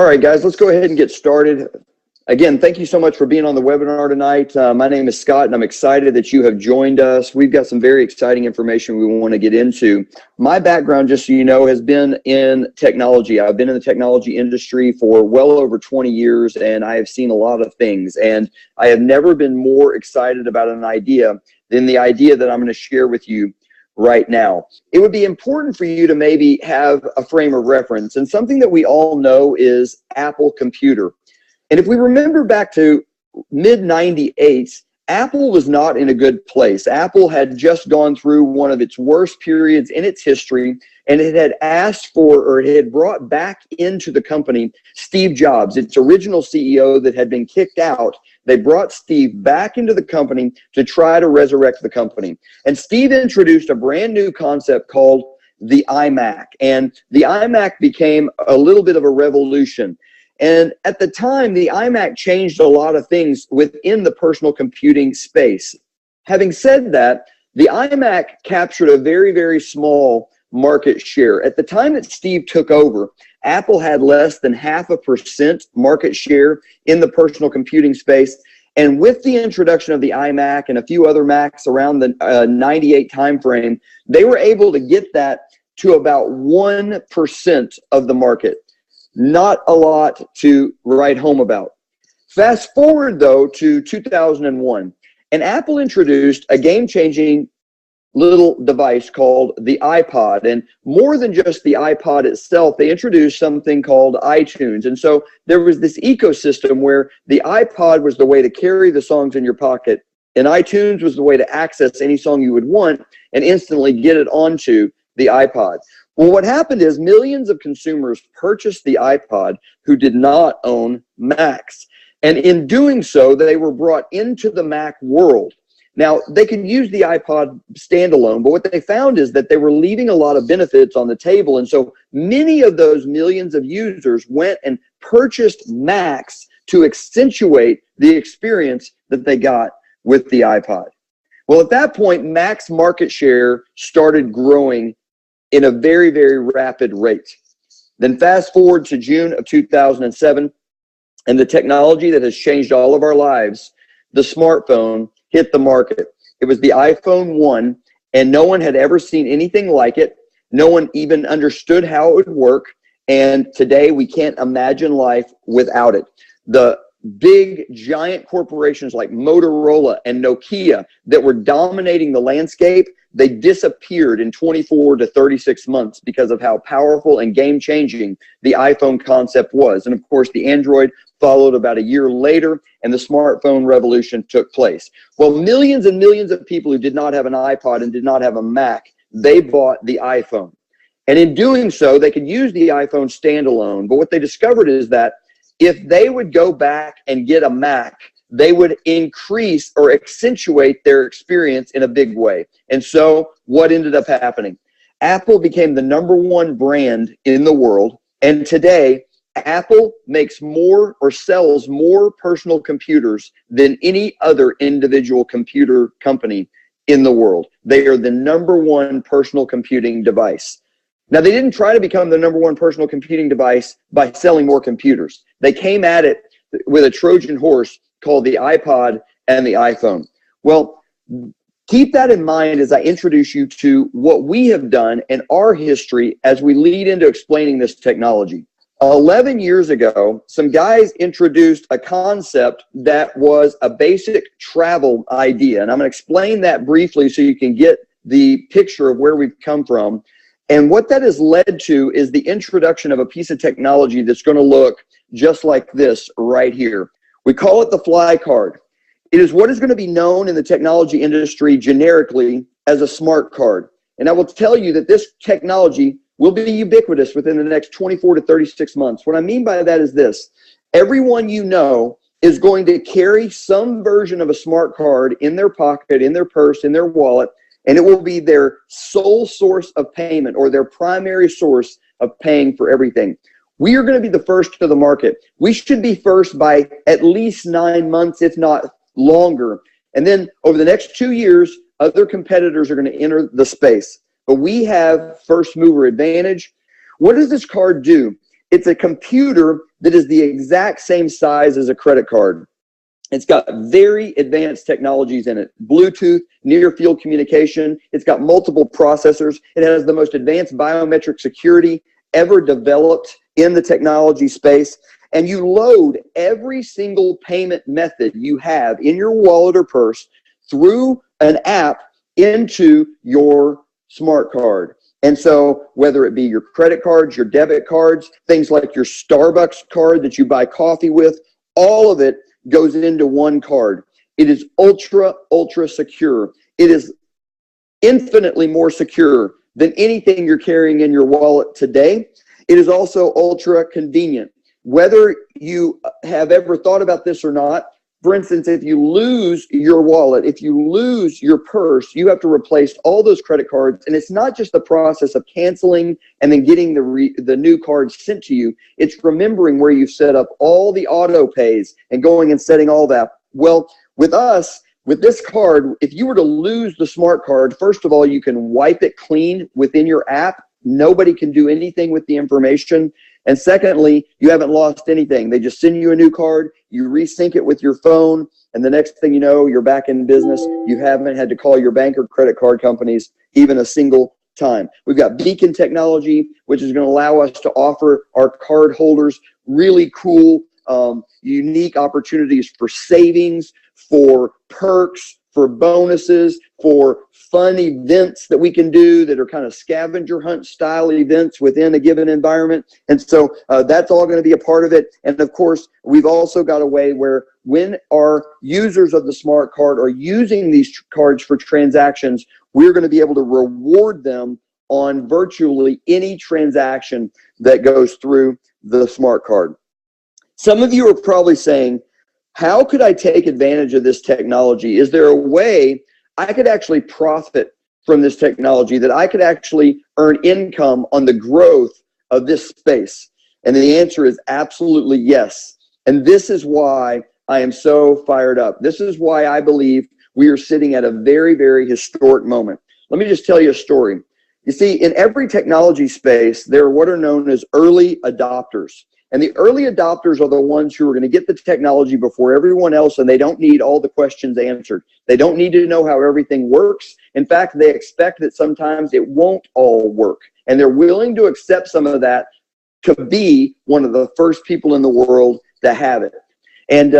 All right, guys, let's go ahead and get started. Again, thank you so much for being on the webinar tonight. My name is Scott, and I'm excited that you have joined us. We've got some very exciting information we want to get into. My background, just so you know, has been in technology. I've been in the technology industry for well over 20 years, and I have seen a lot of things. And I have never been more excited about an idea than the idea that I'm going to share with you right now. It would be important for you to maybe have a frame of reference, and something that we all know is Apple Computer. And if we remember back to mid-98, Apple was not in a good place. Apple had just gone through one of its worst periods in its history, and it had asked for, or it had brought back into the company Steve Jobs, its original CEO that had been kicked out. They brought Steve back into the company to try to resurrect the company. And Steve introduced a brand new concept called the iMac. And the iMac became a little bit of a revolution. And at the time, the iMac changed a lot of things within the personal computing space. Having said that, the iMac captured a very, very small market share. At the time that Steve took over, Apple had less than 0.5% market share in the personal computing space. And with the introduction of the iMac and a few other Macs around the 98 timeframe, they were able to get that to about 1% of the market. Not a lot to write home about. Fast forward, though, to 2001, and Apple introduced a game-changing little device called the iPod. And more than just the iPod itself, they introduced something called iTunes. And so there was this ecosystem where the iPod was the way to carry the songs in your pocket, and iTunes was the way to access any song you would want and instantly get it onto the iPod. Well, what happened is millions of consumers purchased the iPod who did not own Macs. And in doing so, they were brought into the Mac world. Now, they could use the iPod standalone, but what they found is that they were leaving a lot of benefits on the table. And so many of those millions of users went and purchased Macs to accentuate the experience that they got with the iPod. Well, at that point, Mac's market share started growing in a very, very rapid rate. Then fast forward to June of 2007, and the technology that has changed all of our lives, the smartphone, hit the market. It was the iPhone 1, and no one had ever seen anything like it. No one even understood how it would work, and today we can't imagine life without it. The big, giant corporations like Motorola and Nokia that were dominating the landscape, they disappeared in 24 to 36 months because of how powerful and game-changing the iPhone concept was. And of course, the Android followed about a year later, and the smartphone revolution took place. Well, millions and millions of people who did not have an iPod and did not have a Mac, they bought the iPhone. And in doing so, they could use the iPhone standalone. But what they discovered is that if they would go back and get a Mac, they would increase or accentuate their experience in a big way. And so what ended up happening? Apple became the #1 brand in the world. And today, Apple makes more or sells more personal computers than any other individual computer company in the world. They are the #1 personal computing device. Now, they didn't try to become the #1 personal computing device by selling more computers. They came at it with a Trojan horse called the iPod and the iPhone. Well, keep that in mind as I introduce you to what we have done in our history as we lead into explaining this technology. 11 years ago, some guys introduced a concept that was a basic travel idea. And I'm going to explain that briefly so you can get the picture of where we've come from. And what that has led to is the introduction of a piece of technology that's going to look just like this right here. We call it the FLYE card. It is what is going to be known in the technology industry generically as a smart card. And I will tell you that this technology will be ubiquitous within the next 24 to 36 months. What I mean by that is this. Everyone you know is going to carry some version of a smart card in their pocket, in their purse, in their wallet, and it will be their sole source of payment or their primary source of paying for everything. We are going to be the first to the market. We should be first by at least 9 months, if not longer. And then over the next 2 years, other competitors are going to enter the space. But we have first mover advantage. What does this card do? It's a computer that is the exact same size as a credit card. It's got very advanced technologies in it. Bluetooth, near field communication. It's got multiple processors. It has the most advanced biometric security ever developed in the technology space. And you load every single payment method you have in your wallet or purse through an app into your smart card. And so whether it be your credit cards, your debit cards, things like your Starbucks card that you buy coffee with, all of it goes into one card. It is ultra, ultra secure. It is infinitely more secure than anything you're carrying in your wallet today. It is also ultra convenient. Whether you have ever thought about this or not, for instance, if you lose your wallet, if you lose your purse, you have to replace all those credit cards. And it's not just the process of canceling and then getting the new cards sent to you. It's remembering where you've set up all the auto pays and going and setting all that. Well, with us, with this card, if you were to lose the smart card, first of all, you can wipe it clean within your app. Nobody can do anything with the information. And secondly, you haven't lost anything. They just send you a new card, you resync it with your phone, and the next thing you know, you're back in business. You haven't had to call your bank or credit card companies even a single time. We've got beacon technology, which is going to allow us to offer our card holders really cool, unique opportunities for savings, for perks, for bonuses, for fun events that we can do that are kind of scavenger hunt style events within a given environment. And so that's all going to be a part of it. And of course, we've also got a way where when our users of the smart card are using these cards for transactions, we're going to be able to reward them on virtually any transaction that goes through the smart card. Some of you are probably saying, how could I take advantage of this technology? Is there a way I could actually profit from this technology, that I could actually earn income on the growth of this space? And the answer is absolutely yes. And this is why I am so fired up. This is why I believe we are sitting at a very, very historic moment. Let me just tell you a story. You see, in every technology space, there are what are known as early adopters. And the early adopters are the ones who are going to get the technology before everyone else, and they don't need all the questions answered. They don't need to know how everything works. In fact, they expect that sometimes it won't all work. And they're willing to accept some of that to be one of the first people in the world to have it. And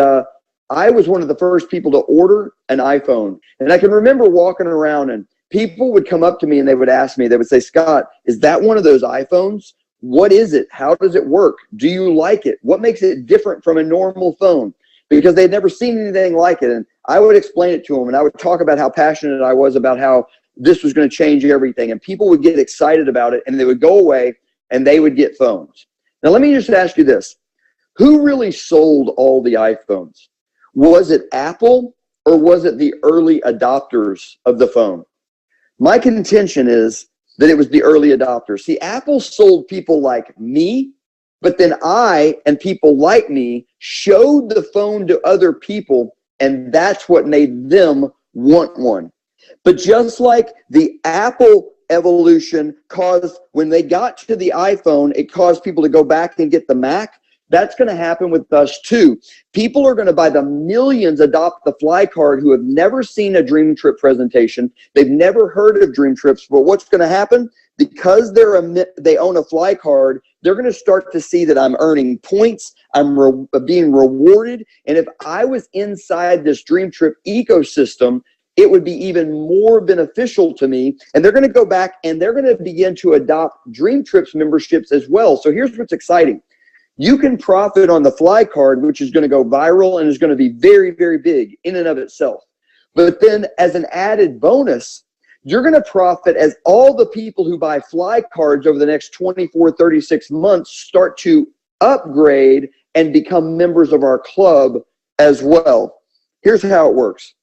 I was one of the first people to order an iPhone. And I can remember walking around and people would come up to me and they would ask me, they would say, Scott, is that one of those iPhones? What is it? How does it work? Do you like it? What makes it different from a normal phone? Because they'd never seen anything like it. And I would explain it to them, and I would talk about how passionate I was about how this was going to change everything. And people would get excited about it, and they would go away, and they would get phones. Now, let me just ask you this. Who really sold all the iPhones? Was it Apple, or was it the early adopters of the phone? My contention is that it was the early adopters. See, Apple sold people like me, but then I and people like me showed the phone to other people, and that's what made them want one. But just like the Apple evolution caused, when they got to the iPhone, it caused people to go back and get the Mac. That's going to happen with us too. People are going to, by the millions, adopt the FLYE card who have never seen a Dream Trip presentation. They've never heard of Dream Trips. But what's going to happen? Because they own a FLYE card, they're going to start to see that I'm earning points. I'm being rewarded. And if I was inside this Dream Trip ecosystem, it would be even more beneficial to me. And they're going to go back and they're going to begin to adopt Dream Trips memberships as well. So here's what's exciting. You can profit on the FLYE card, which is going to go viral and is going to be very, very big in and of itself. But then as an added bonus, you're going to profit as all the people who buy FLYE cards over the next 24, 36 months start to upgrade and become members of our club as well. Here's how it works.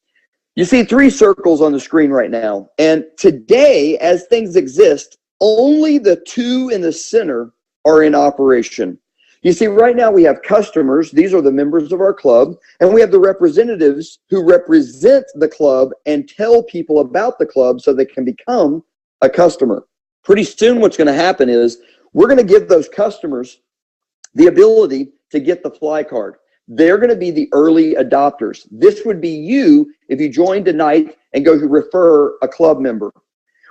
You see 3 circles on the screen right now. And today, as things exist, only the 2 in the center are in operation. You see, right now we have customers. These are the members of our club. And we have the representatives who represent the club and tell people about the club so they can become a customer. Pretty soon what's going to happen is we're going to give those customers the ability to get the FLYE card. They're going to be the early adopters. This would be you if you joined tonight and go to refer a club member.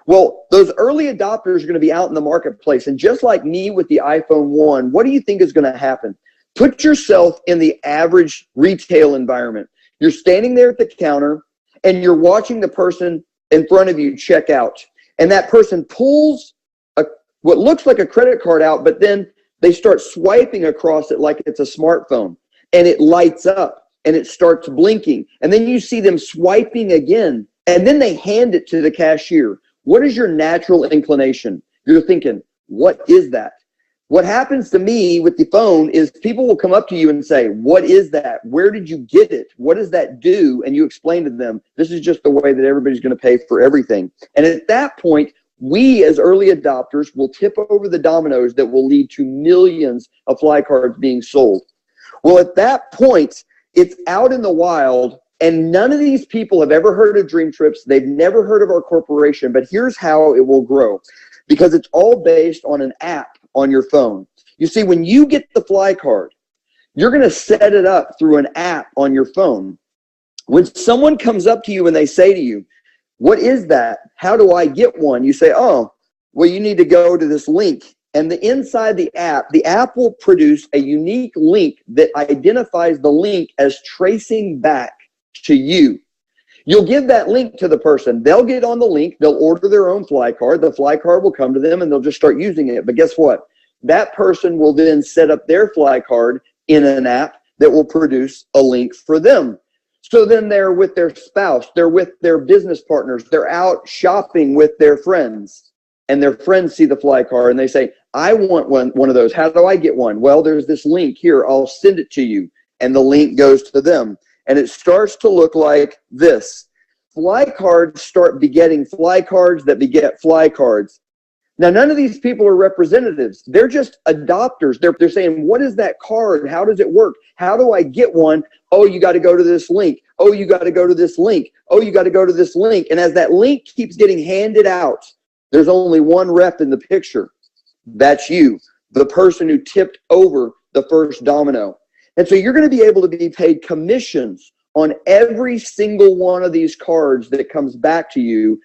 Well, those early adopters are going to be out in the marketplace. And just like me with the iPhone 1, what do you think is going to happen? Put yourself in the average retail environment. You're standing there at the counter and you're watching the person in front of you check out. And that person pulls what looks like a credit card out, but then they start swiping across it like it's a smartphone. And it lights up and it starts blinking. And then you see them swiping again. And then they hand it to the cashier. What is your natural inclination? You're thinking, what is that? What happens to me with the phone is people will come up to you and say, what is that? Where did you get it? What does that do? And you explain to them, this is just the way that everybody's going to pay for everything. And at that point, we as early adopters will tip over the dominoes that will lead to millions of FLYE cards being sold. Well, at that point, it's out in the wild, and none of these people have ever heard of Dream Trips. They've never heard of our corporation, but here's how it will grow, because it's all based on an app on your phone. You see, when you get the FLYE card, you're going to set it up through an app on your phone. When someone comes up to you and they say to you, what is that? How do I get one? You say, oh, well, you need to go to this link. And inside the app will produce a unique link that identifies the link as tracing back to you. You'll give that link to the person. They'll get on the link. They'll order their own FLYE card. The FLYE card will come to them and they'll just start using it. But guess what? That person will then set up their FLYE card in an app that will produce a link for them. So then they're with their spouse. They're with their business partners. They're out shopping with their friends. And their friends see the FLYE card and they say, I want one of those. How do I get one? Well, there's this link here. I'll send it to you. And the link goes to them. And it starts to look like this. FLYE cards start begetting FLYE cards that beget FLYE cards. Now, none of these people are representatives. They're just adopters. They're saying, what is that card? How does it work? How do I get one? Oh, you got to go to this link. Oh, you got to go to this link. Oh, you got to go to this link. And as that link keeps getting handed out, there's only one rep in the picture. That's you, the person who tipped over the first domino. And so you're going to be able to be paid commissions on every single one of these cards that comes back to you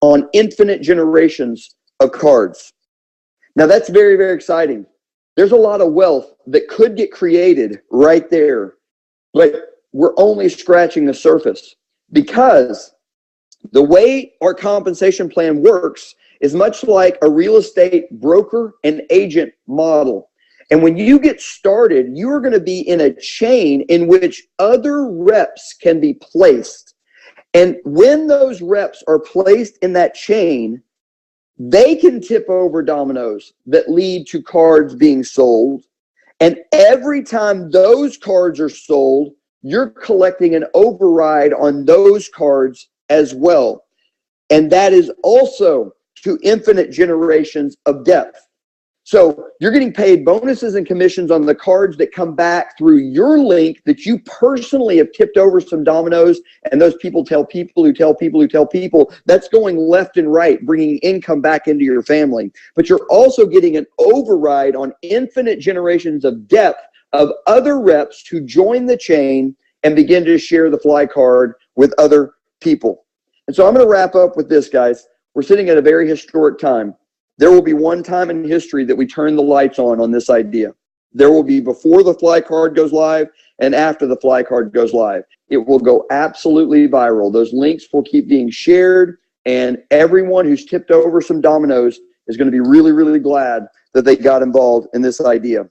on infinite generations of cards. Now that's very, very exciting. There's a lot of wealth that could get created right there, but we're only scratching the surface, because the way our compensation plan works is much like a real estate broker and agent model. And when you get started, you are going to be in a chain in which other reps can be placed. And when those reps are placed in that chain, they can tip over dominoes that lead to cards being sold. And every time those cards are sold, you're collecting an override on those cards as well. And that is also to infinite generations of depth. So you're getting paid bonuses and commissions on the cards that come back through your link that you personally have tipped over some dominoes, and those people tell people who tell people who tell people. That's going left and right, bringing income back into your family. But you're also getting an override on infinite generations of depth of other reps who join the chain and begin to share the FLYE card with other people. And so I'm going to wrap up with this, guys. We're sitting at a very historic time. There will be one time in history that we turn the lights on this idea. There will be before the FLYE card goes live and after the FLYE card goes live. It will go absolutely viral. Those links will keep being shared, and everyone who's tipped over some dominoes is going to be really, really glad that they got involved in this idea.